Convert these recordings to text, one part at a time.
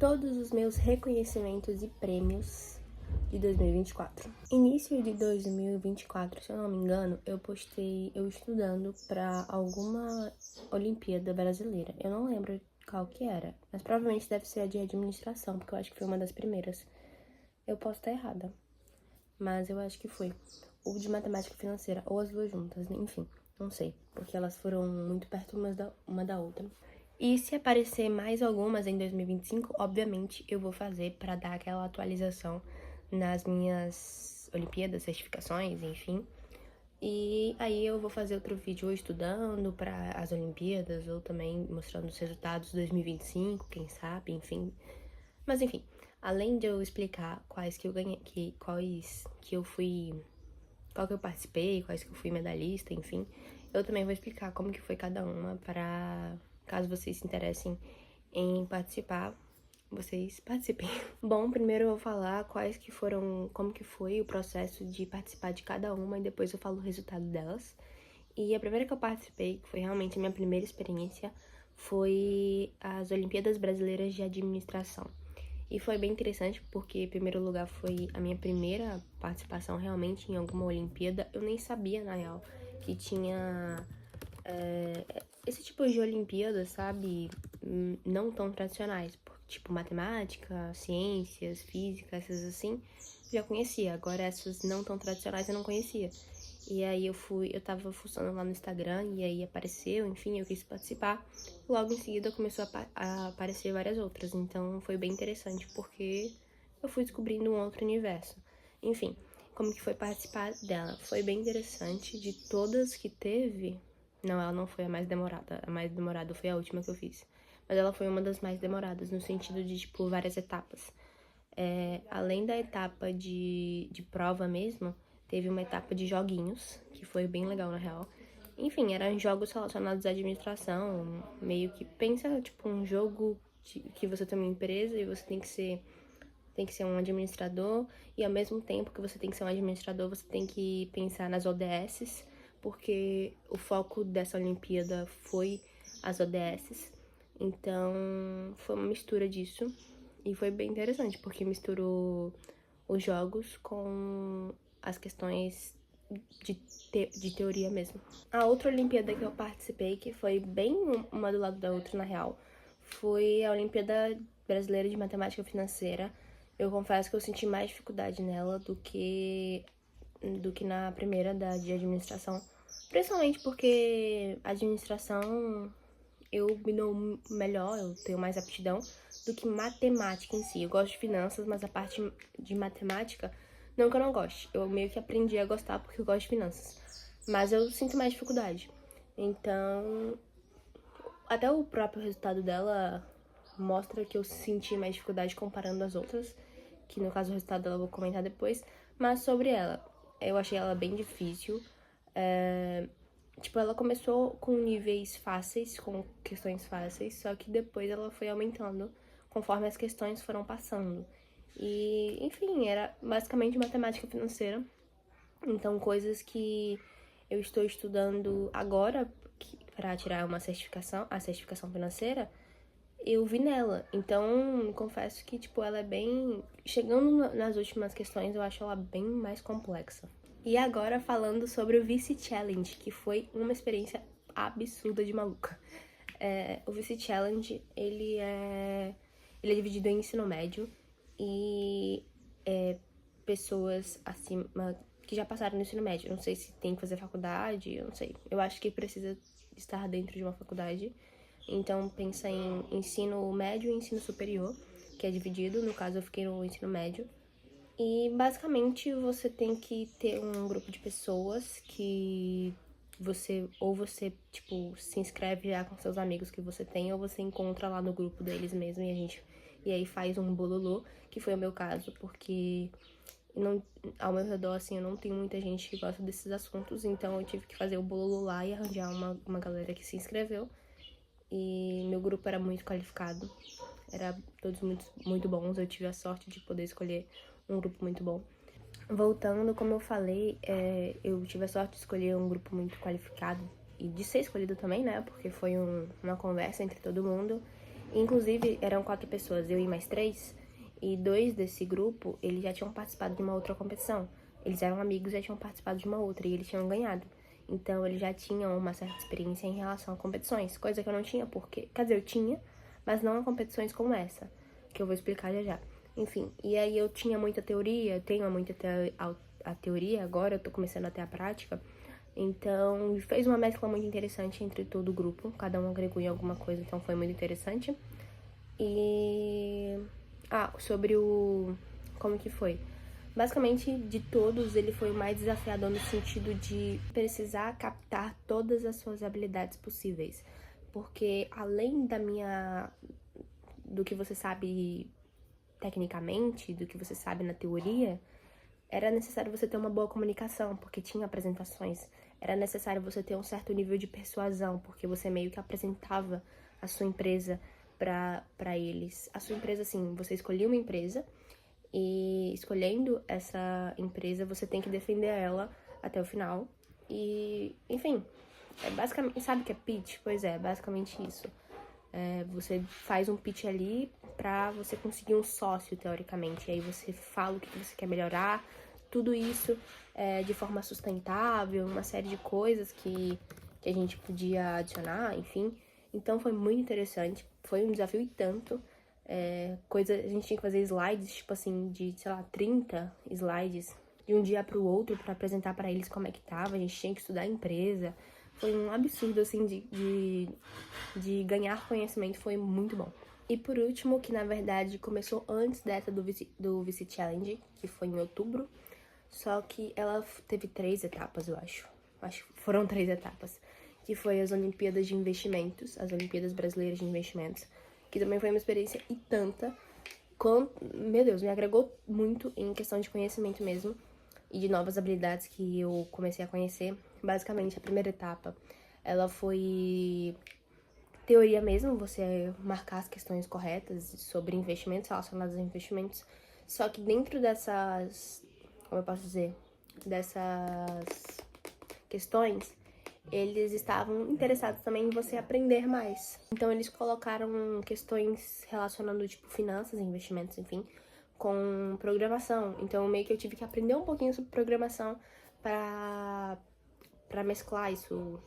todos os meus reconhecimentos e prêmios de 2024. Início de 2024, se eu não me engano, eu postei eu estudando para alguma Olimpíada brasileira. Eu não lembro qual que era, mas provavelmente deve ser a de administração, porque eu acho que foi uma das primeiras. Eu posso estar errada, mas eu acho que foi. Ou de matemática financeira, ou as duas juntas, enfim, não sei, porque elas foram muito perto uma da outra. E se aparecer mais algumas em 2025, obviamente eu vou fazer para dar aquela atualização nas minhas Olimpíadas, certificações, enfim. E aí eu vou fazer outro vídeo ou estudando para as Olimpíadas, ou também mostrando os resultados de 2025, quem sabe, enfim. Mas enfim, além de eu explicar quais que eu ganhei, quais que eu fui, qual que eu participei, quais que eu fui medalhista, enfim, eu também vou explicar como que foi cada uma para caso vocês se interessem em participar, vocês participem. Bom, primeiro eu vou falar quais que foram, como que foi o processo de participar de cada uma e depois eu falo o resultado delas. E a primeira que eu participei, que foi realmente a minha primeira experiência, foi as Olimpíadas Brasileiras de Administração. E foi bem interessante porque, em primeiro lugar, foi a minha primeira participação realmente em alguma Olimpíada. Eu nem sabia, na real, que tinha esse tipo de Olimpíadas, sabe? Não tão tradicionais. Tipo matemática, ciências, física, essas assim, já conhecia. Agora essas não tão tradicionais eu não conhecia. E aí eu tava fuçando lá no Instagram e aí apareceu, enfim, eu quis participar. Logo em seguida começou a aparecer várias outras, então foi bem interessante porque eu fui descobrindo um outro universo. Enfim, como que foi participar dela? Foi bem interessante, de todas que teve. Não, ela não foi a mais demorada foi a última que eu fiz. Mas ela foi uma das mais demoradas, no sentido de, tipo, várias etapas. Além da etapa de prova mesmo, teve uma etapa de joguinhos, que foi bem legal, na real. Enfim, eram jogos relacionados à administração, meio que pensa, tipo, um jogo que você tem uma empresa e você tem que ser um administrador, e ao mesmo tempo que você tem que ser um administrador, você tem que pensar nas ODSs, porque o foco dessa Olimpíada foi as ODSs. Então, foi uma mistura disso. E foi bem interessante, porque misturou os jogos com as questões de teoria mesmo. A outra Olimpíada que eu participei, que foi bem uma do lado da outra, na real, foi a Olimpíada Brasileira de Matemática Financeira. Eu confesso que eu senti mais dificuldade nela do que na primeira de administração. Principalmente porque a administração eu me dou melhor, eu tenho mais aptidão do que matemática em si. Eu gosto de finanças, mas a parte de matemática, não que eu não goste. Eu meio que aprendi a gostar porque eu gosto de finanças. Mas eu sinto mais dificuldade. Então, até o próprio resultado dela mostra que eu senti mais dificuldade comparando as outras, que no caso o resultado dela eu vou comentar depois. Mas sobre ela, eu achei ela bem difícil. Tipo, ela começou com níveis fáceis, com questões fáceis, só que depois ela foi aumentando conforme as questões foram passando. E, enfim, era basicamente matemática financeira. Então, coisas que eu estou estudando agora para tirar uma certificação, a certificação financeira, eu vi nela. Então, confesso que, tipo, ela é bem... Chegando nas últimas questões, eu acho ela bem mais complexa. E agora falando sobre o Vice Challenge, que foi uma experiência absurda de maluca. O Vice Challenge, ele é dividido em ensino médio e pessoas acima que já passaram no ensino médio. Não sei se tem que fazer faculdade, eu não sei. Eu acho que precisa estar dentro de uma faculdade. Então pensa em ensino médio e ensino superior, que é dividido. No caso, eu fiquei no ensino médio. E basicamente você tem que ter um grupo de pessoas que você tipo, se inscreve já com seus amigos que você tem, ou você encontra lá no grupo deles mesmo e aí faz um bololô, que foi o meu caso, porque ao meu redor, assim, eu não tenho muita gente que gosta desses assuntos, então eu tive que fazer o bololô lá e arranjar uma galera que se inscreveu. E meu grupo era muito qualificado, era todos muito, muito bons, eu tive a sorte de poder escolher um grupo muito bom. Voltando, como eu falei, eu tive a sorte de escolher um grupo muito qualificado e de ser escolhido também, né? Porque foi uma conversa entre todo mundo. Inclusive, eram 4 pessoas, eu e mais 3, e 2 desse grupo, eles já tinham participado de uma outra competição. Eles eram amigos e já tinham participado de uma outra, e eles tinham ganhado. Então, eles já tinham uma certa experiência em relação a competições, coisa que eu não tinha, porque... Quer dizer, eu tinha, mas não a competições como essa, que eu vou explicar já já. Enfim, e aí eu tinha muita teoria, eu tenho muita a teoria, agora eu tô começando a ter a prática. Então, fez uma mescla muito interessante entre todo o grupo, cada um agregou em alguma coisa, então foi muito interessante. E... sobre o... como que foi? Basicamente, de todos, ele foi o mais desafiador no sentido de precisar captar todas as suas habilidades possíveis. Porque além do que você sabe tecnicamente, do que você sabe na teoria, era necessário você ter uma boa comunicação, porque tinha apresentações. Era necessário você ter um certo nível de persuasão, porque você meio que apresentava a sua empresa para eles. A sua empresa, assim, você escolhia uma empresa e escolhendo essa empresa, você tem que defender ela até o final. E, enfim, é basicamente... Sabe o que é pitch? Pois é, basicamente isso. Você faz um pitch ali pra você conseguir um sócio, teoricamente. E aí você fala o que você quer melhorar. Tudo isso de forma sustentável, uma série de coisas que a gente podia adicionar, enfim. Então foi muito interessante. Foi um desafio e tanto. A gente tinha que fazer slides, tipo assim, de, sei lá, 30 slides de um dia pro outro pra apresentar pra eles como é que tava. A gente tinha que estudar a empresa. Foi um absurdo, assim, de ganhar conhecimento, foi muito bom. E por último, que na verdade começou antes dessa do VC Challenge, que foi em outubro, só que ela teve 3 etapas, eu acho. Acho que foram 3 etapas, que foi as Olimpíadas de Investimentos, as Olimpíadas Brasileiras de Investimentos, que também foi uma experiência e tanta, meu Deus, me agregou muito em questão de conhecimento mesmo, e de novas habilidades que eu comecei a conhecer. Basicamente, a primeira etapa, ela foi teoria mesmo, você marcar as questões corretas sobre investimentos, relacionados a investimentos. Só que dentro dessas, como eu posso dizer, dessas questões, eles estavam interessados também em você aprender mais. Então, eles colocaram questões relacionando, tipo, finanças, investimentos, enfim, com programação. Então, meio que eu tive que aprender um pouquinho sobre programação pra mesclar isso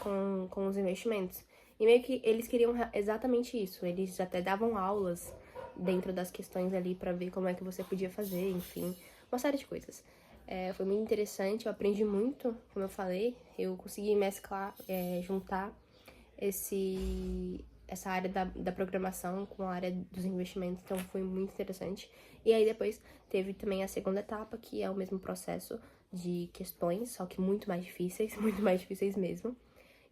com os investimentos. E meio que eles queriam exatamente isso. Eles até davam aulas dentro das questões ali pra ver como é que você podia fazer, enfim, uma série de coisas. Foi muito interessante, eu aprendi muito, como eu falei. Eu consegui mesclar, juntar essa área da programação com a área dos investimentos, então foi muito interessante. E aí depois teve também a segunda etapa, que é o mesmo processo de questões, só que muito mais difíceis, muito mais difíceis mesmo.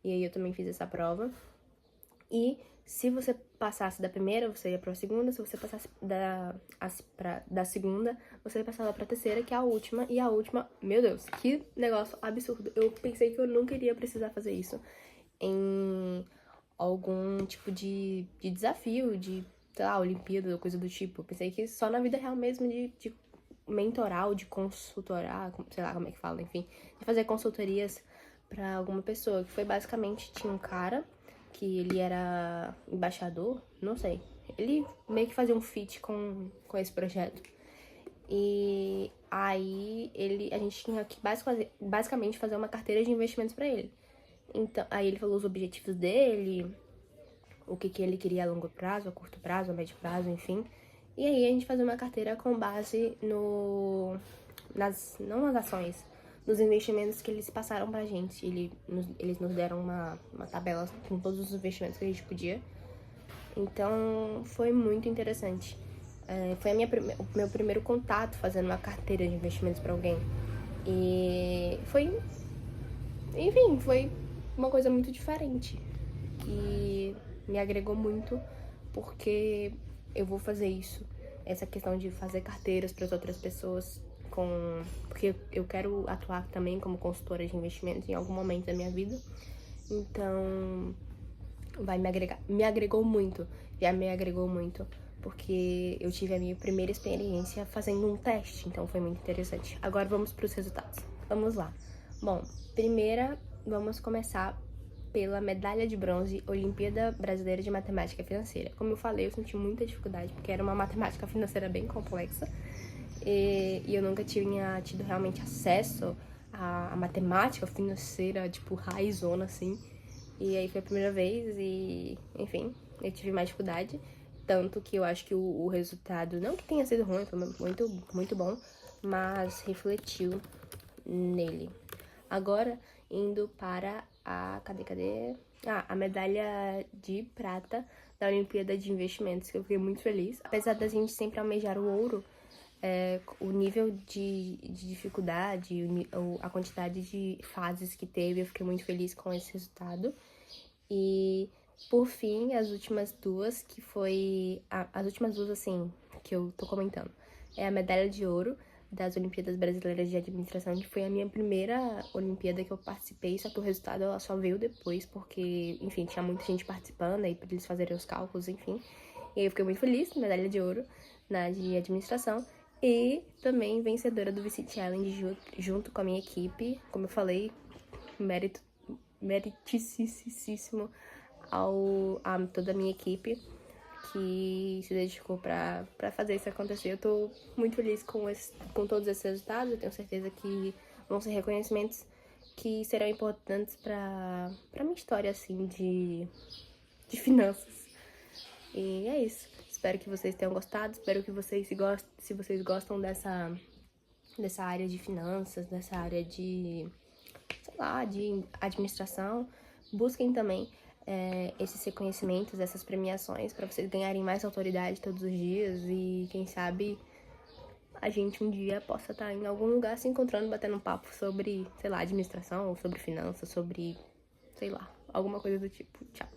E aí eu também fiz essa prova. E se você passasse da primeira, você ia pra segunda. Se você passasse da segunda, você ia passar pra terceira, que é a última. E a última, meu Deus, que negócio absurdo. Eu pensei que eu nunca iria precisar fazer isso em algum tipo de desafio, de, sei lá, Olimpíada ou coisa do tipo. Eu pensei que só na vida real mesmo de mentorar ou de consultorar, sei lá como é que fala, enfim, de fazer consultorias pra alguma pessoa, que foi basicamente, tinha um cara que ele era embaixador, não sei, ele meio que fazia um feat com esse projeto. E aí a gente tinha que basicamente fazer uma carteira de investimentos pra ele. Então, aí ele falou os objetivos dele, o que ele queria a longo prazo, a curto prazo, a médio prazo, enfim. E aí a gente fazia uma carteira com base não nas ações, nos investimentos que eles passaram pra gente. Eles nos deram uma tabela com todos os investimentos que a gente podia. Então foi muito interessante. Foi o meu primeiro contato fazendo uma carteira de investimentos pra alguém. E foi uma coisa muito diferente. E me agregou muito, porque eu vou fazer isso. Essa questão de fazer carteiras para as outras pessoas, porque eu quero atuar também como consultora de investimentos em algum momento da minha vida. Então, me agregou muito, já me agregou muito, porque eu tive a minha primeira experiência fazendo um teste, então foi muito interessante. Agora vamos para os resultados. Vamos lá. Bom, vamos começar pela medalha de bronze Olimpíada Brasileira de Matemática Financeira. Como eu falei, eu senti muita dificuldade, porque era uma matemática financeira bem complexa. E eu nunca tinha tido realmente acesso à matemática financeira, tipo, raizona, assim. E aí foi a primeira vez e, enfim, eu tive mais dificuldade. Tanto que eu acho que o resultado, não que tenha sido ruim, foi muito bom, mas refletiu nele. Agora, indo para a... Cadê? A medalha de prata da Olimpíada de Investimentos, que eu fiquei muito feliz. Apesar da gente sempre almejar o ouro, o nível de dificuldade, a quantidade de fases que teve, eu fiquei muito feliz com esse resultado. E, por fim, as últimas duas, que foi... As últimas duas, assim, que eu tô comentando. É a medalha de ouro das Olimpíadas Brasileiras de Administração, que foi a minha primeira Olimpíada que eu participei, só que o resultado ela só veio depois, porque, enfim, tinha muita gente participando, aí pra eles fazerem os cálculos, enfim. E aí eu fiquei muito feliz, medalha de ouro na de administração. E também vencedora do VC Challenge junto com a minha equipe. Como eu falei, meritíssimo a toda a minha equipe que se dedicou pra fazer isso acontecer. Eu tô muito feliz com todos esses resultados. Eu tenho certeza que vão ser reconhecimentos que serão importantes pra minha história, assim, de finanças. E é isso. Espero que vocês tenham gostado. Espero que vocês, se vocês gostam dessa área de finanças, dessa área de, sei lá, de administração, busquem também esses reconhecimentos, essas premiações, para vocês ganharem mais autoridade todos os dias e, quem sabe, a gente um dia possa estar em algum lugar se encontrando, batendo um papo sobre, sei lá, administração, ou sobre finanças, sobre, sei lá, alguma coisa do tipo. Tchau.